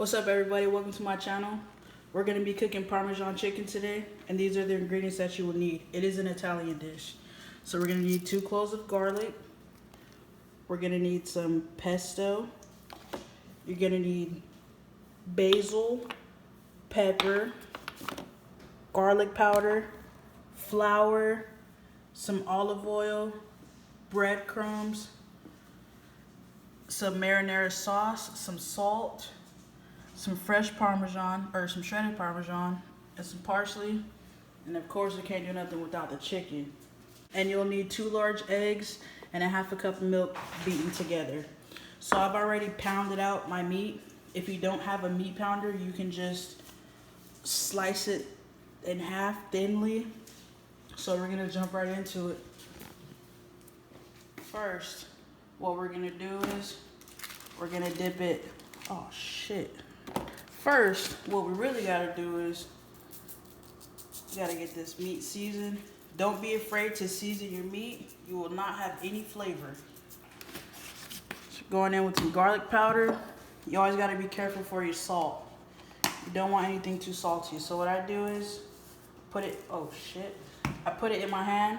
What's up, everybody? Welcome to my channel. We're going to be cooking Parmesan chicken today, and these are the ingredients that you will need. It is an Italian dish. So we're going to need 2 cloves of garlic. We're going to need some pesto. You're going to need basil, pepper, garlic powder, flour, some olive oil, breadcrumbs, some marinara sauce, some salt, some fresh Parmesan, or some shredded Parmesan, and some parsley. And of course, you can't do nothing without the chicken. And you'll need 2 large eggs and a half a cup of milk beaten together. So I've already pounded out my meat. If you don't have a meat pounder, you can just slice it in half thinly. So we're gonna jump right into it. First, what we're gonna do is we're gonna dip it. Oh shit. First, what we really gotta do is you gotta get this meat seasoned. Don't be afraid to season your meat. You will not have any flavor. So going in with some garlic powder. You always gotta be careful for your salt. You don't want anything too salty. So what I do is put it, oh shit. I put it in my hand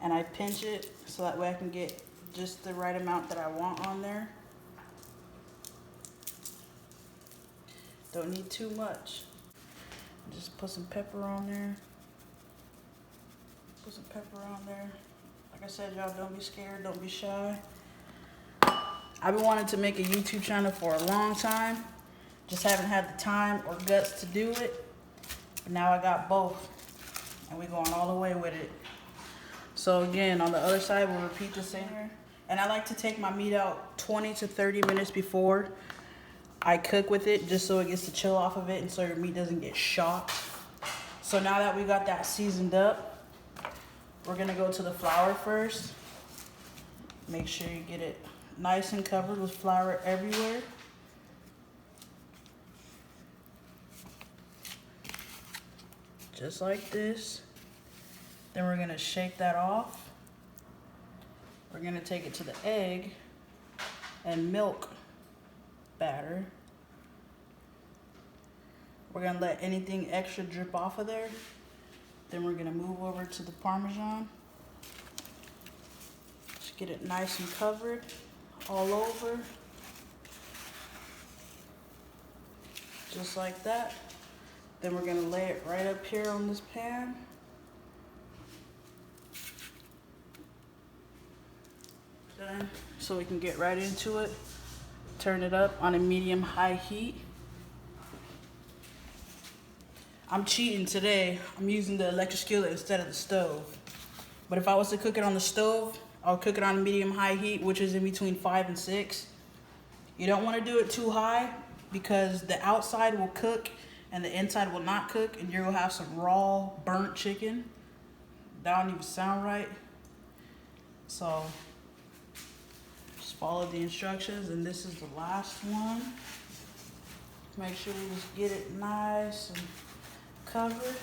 and I pinch it so that way I can get just the right amount that I want on there. Don't need too much. Just put some pepper on there. Put some pepper on there. Like I said, y'all, don't be scared, don't be shy. I've been wanting to make a YouTube channel for a long time. Just haven't had the time or guts to do it. But now I got both. And we're going all the way with it. So again, on the other side, we'll repeat the same here. And I like to take my meat out 20 to 30 minutes before I cook with it, just so it gets to chill off of it and so your meat doesn't get shocked. So now that we got that seasoned up, we're gonna go to the flour first. Make sure you get it nice and covered with flour everywhere. Just like this. Then we're gonna shake that off. We're gonna take it to the egg and milk batter. We're gonna let anything extra drip off of there. Then we're gonna move over to the Parmesan. Just get it nice and covered all over. Just like that. Then we're gonna lay it right up here on this pan. Done. So we can get right into it. Turn it up on a medium-high heat. I'm cheating today. I'm using the electric skillet instead of the stove. But if I was to cook it on the stove, I'll cook it on medium-high heat, which is in between 5 and 6. You don't want to do it too high because the outside will cook and the inside will not cook, and you'll have some raw, burnt chicken. That don't even sound right. So just follow the instructions, and this is the last one. Make sure we just get it nice and covered.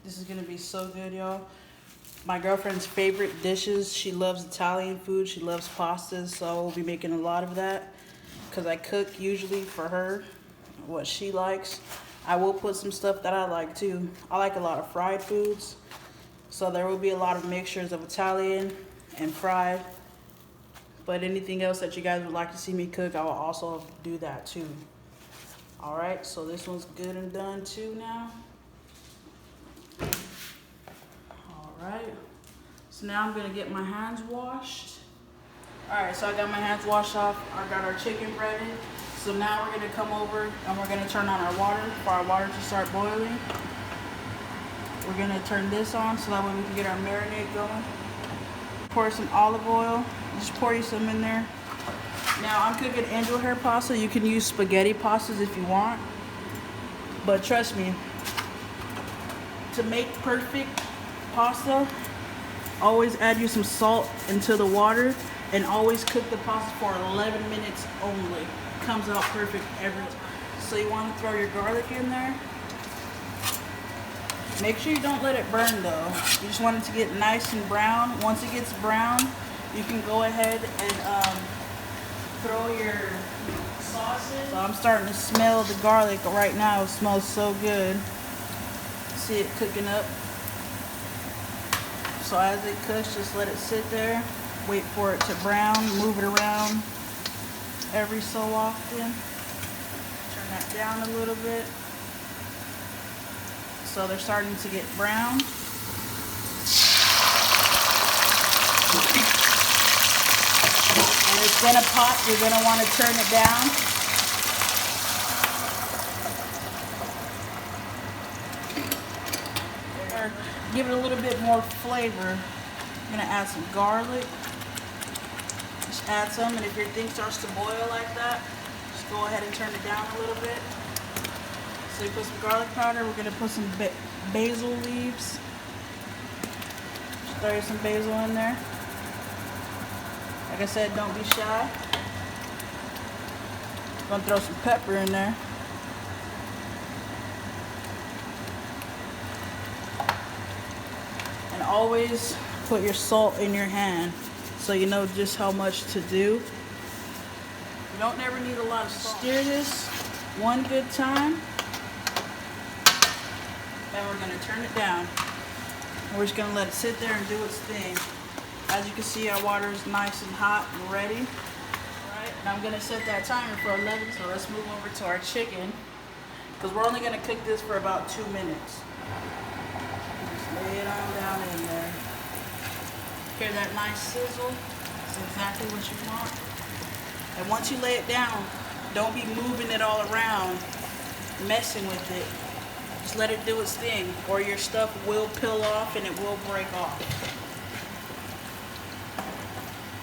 This is gonna be so good, y'all. My girlfriend's favorite dishes, she loves Italian food, she loves pastas, so I will be making a lot of that because I cook usually for her what she likes. I will put some stuff that I like too. I like a lot of fried foods, so there will be a lot of mixtures of Italian and fried. But anything else that you guys would like to see me cook, I will also do that too. All right, so this one's good and done too now. All right, so now I'm gonna get my hands washed. All right, so I got my hands washed off. I got our chicken ready. So now we're gonna come over and we're gonna turn on our water for our water to start boiling. We're gonna turn this on so that way we can get our marinade going. Pour some olive oil. Just pour you some in there. Now I'm cooking angel hair pasta. You can use spaghetti pastas if you want. But trust me, to make perfect pasta, always add you some salt into the water and always cook the pasta for 11 minutes only. Comes out perfect every time. So you want to throw your garlic in there. Make sure you don't let it burn though. You just want it to get nice and brown. Once it gets brown, you can go ahead and throw your sauces. So I'm starting to smell the garlic right now. It smells so good. See it cooking up. So as it cooks, just let it sit there. Wait for it to brown. Move it around every so often. Turn that down a little bit. So they're starting to get brown. And it's gonna pop. You're gonna want to turn it down. Give it a little bit more flavor. I'm gonna add some garlic. Just add some, and if your thing starts to boil like that, just go ahead and turn it down a little bit. So you put some garlic powder. We're gonna put some basil leaves. Just throw some basil in there. Like I said, don't be shy. I'm gonna throw some pepper in there. And always put your salt in your hand so you know just how much to do. You don't ever need a lot of salt. Stir this one good time. And we're gonna turn it down. We're just gonna let it sit there and do its thing. As you can see, our water is nice and hot and ready. All right, and I'm gonna set that timer for 11. So let's move over to our chicken, because we're only gonna cook this for about 2 minutes. Just lay it on down in there. Hear that nice sizzle? That's exactly what you want. And once you lay it down, don't be moving it all around, messing with it. Just let it do its thing, or your stuff will peel off and it will break off.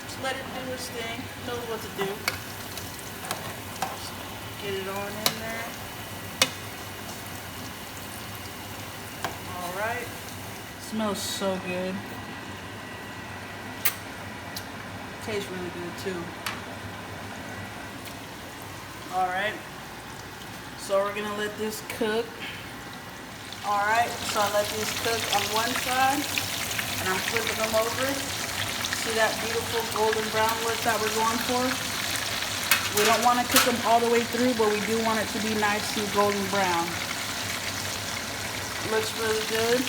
Just let it do its thing. It knows what to do. Just get it on in there. Alright. Smells so good. Tastes really good too. Alright. So we're gonna let this cook. Alright, so I let these cook on one side, and I'm flipping them over. See that beautiful golden brown look that we're going for? We don't want to cook them all the way through, but we do want it to be nice and golden brown. Looks really good.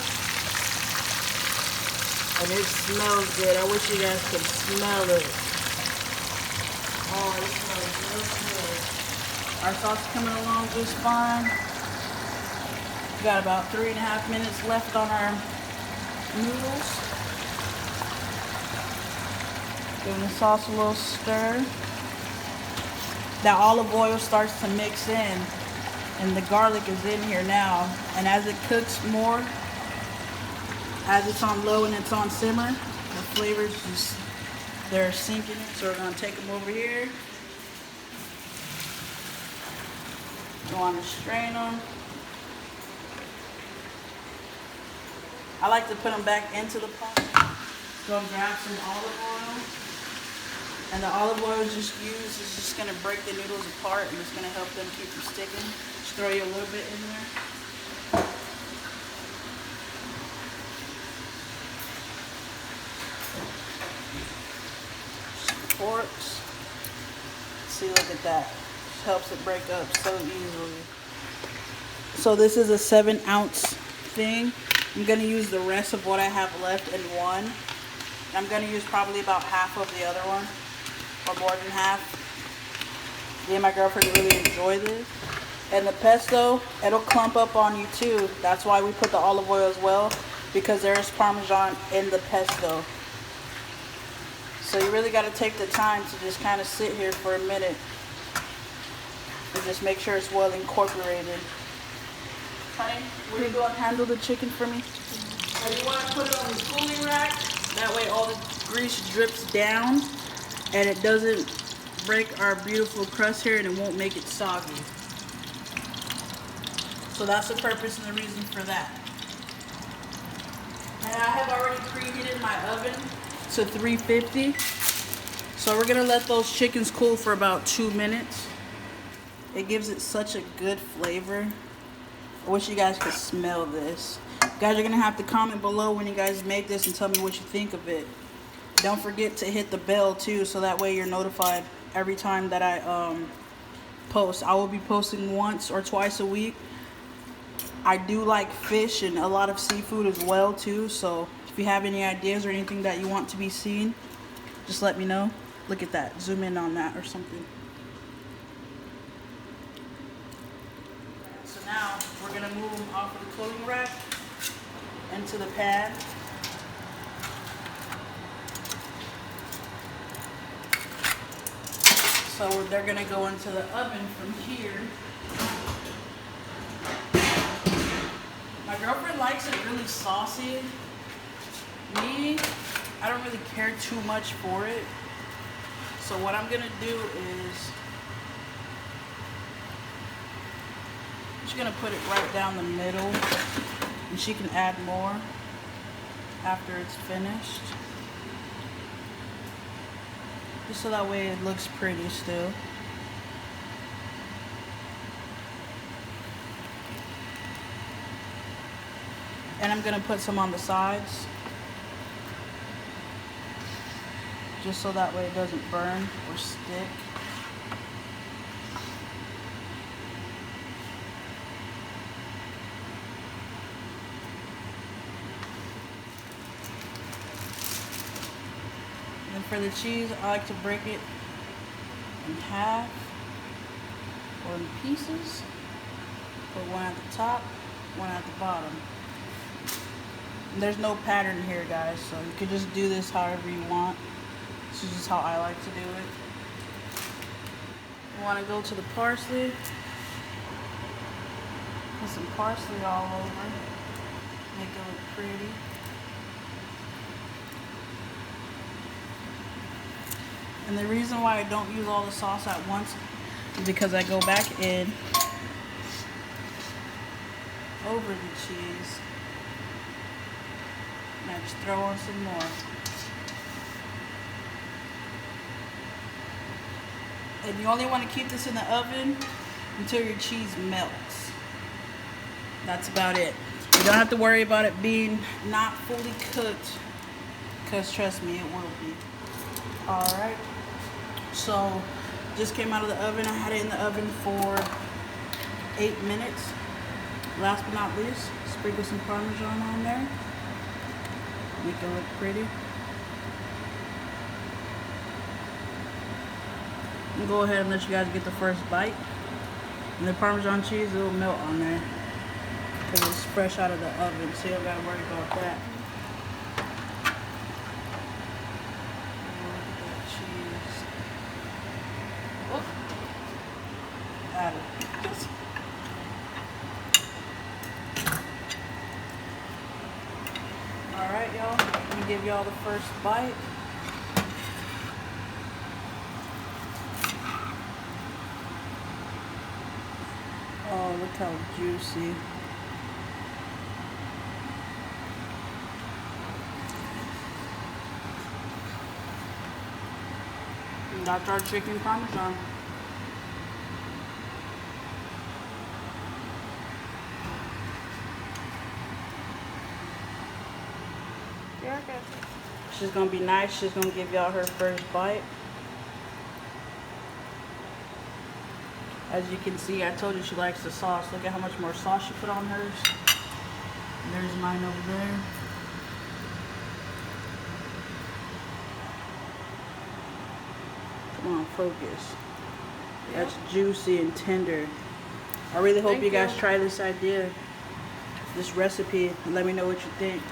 And it smells good. I wish you guys could smell it. Oh, it smells real good. Our sauce is coming along just fine. We got about 3.5 minutes left on our noodles. Giving the sauce a little stir. That olive oil starts to mix in, and the garlic is in here now. And as it cooks more, as it's on low and it's on simmer, the flavors just, they're sinking in. So we're gonna take them over here. Go on to strain them. I like to put them back into the pot. Go and grab some olive oil. And the olive oil just used is just going to break the noodles apart, and it's going to help them keep from sticking. Just throw you a little bit in there. Some forks. See, look at that. Just helps it break up so easily. So this is a 7-ounce thing. I'm going to use the rest of what I have left in one. I'm going to use probably about half of the other one, or more than half. Me and my girlfriend really enjoy this. And the pesto, it'll clump up on you too. That's why we put the olive oil as well, because there is Parmesan in the pesto. So you really got to take the time to just kind of sit here for a minute and just make sure it's well incorporated. Honey, will you go and handle the chicken for me? And you want to put it on the cooling rack. That way all the grease drips down and it doesn't break our beautiful crust here, and it won't make it soggy. So that's the purpose and the reason for that. And I have already preheated my oven to 350. So we're going to let those chickens cool for about 2 minutes. It gives it such a good flavor. I wish you guys could smell this. Guys, you're gonna have to comment below when you guys make this and tell me what you think of it. Don't forget to hit the bell too, so that way you're notified every time that I post. I will be posting once or twice a week. I do like fish and a lot of seafood as well too, so if you have any ideas or anything that you want to be seen, just let me know. Look at that. Zoom in on that or something. So now we're going to move them off of the clothing rack into the pan. So they're going to go into the oven from here. My girlfriend likes it really saucy. Me, I don't really care too much for it. So what I'm gonna do is I'm just gonna put it right down the middle, and she can add more after it's finished. Just so that way it looks pretty still. And I'm gonna put some on the sides, just so that way it doesn't burn or stick. And for the cheese, I like to break it in half or in pieces. Put one at the top, one at the bottom. And there's no pattern here, guys, so you can just do this however you want. This is just how I like to do it. You want to go to the parsley. Put some parsley all over. Make it look pretty. And the reason why I don't use all the sauce at once is because I go back in over the cheese. And I just throw on some more. And you only want to keep this in the oven until your cheese melts. That's about it. You don't have to worry about it being not fully cooked, because trust me, it will be. Alright. So, just came out of the oven. I had it in the oven for 8 minutes. Last but not least, sprinkle some Parmesan on there. Make it look pretty. And go ahead and let you guys get the first bite. And the Parmesan cheese, it'll melt on there because it's fresh out of the oven, so you don't gotta worry about that. Look at that cheese. Whoop. Add it. Alright, y'all. Let me give y'all the first bite. Oh, look how juicy. And that's our chicken Parmesan. She's gonna be nice. She's gonna give y'all her first bite. As you can see, I told you she likes the sauce. Look at how much more sauce she put on hers. And there's mine over there. Come on, focus. That's juicy and tender. I really hope you guys try this idea, this recipe, and let me know what you think.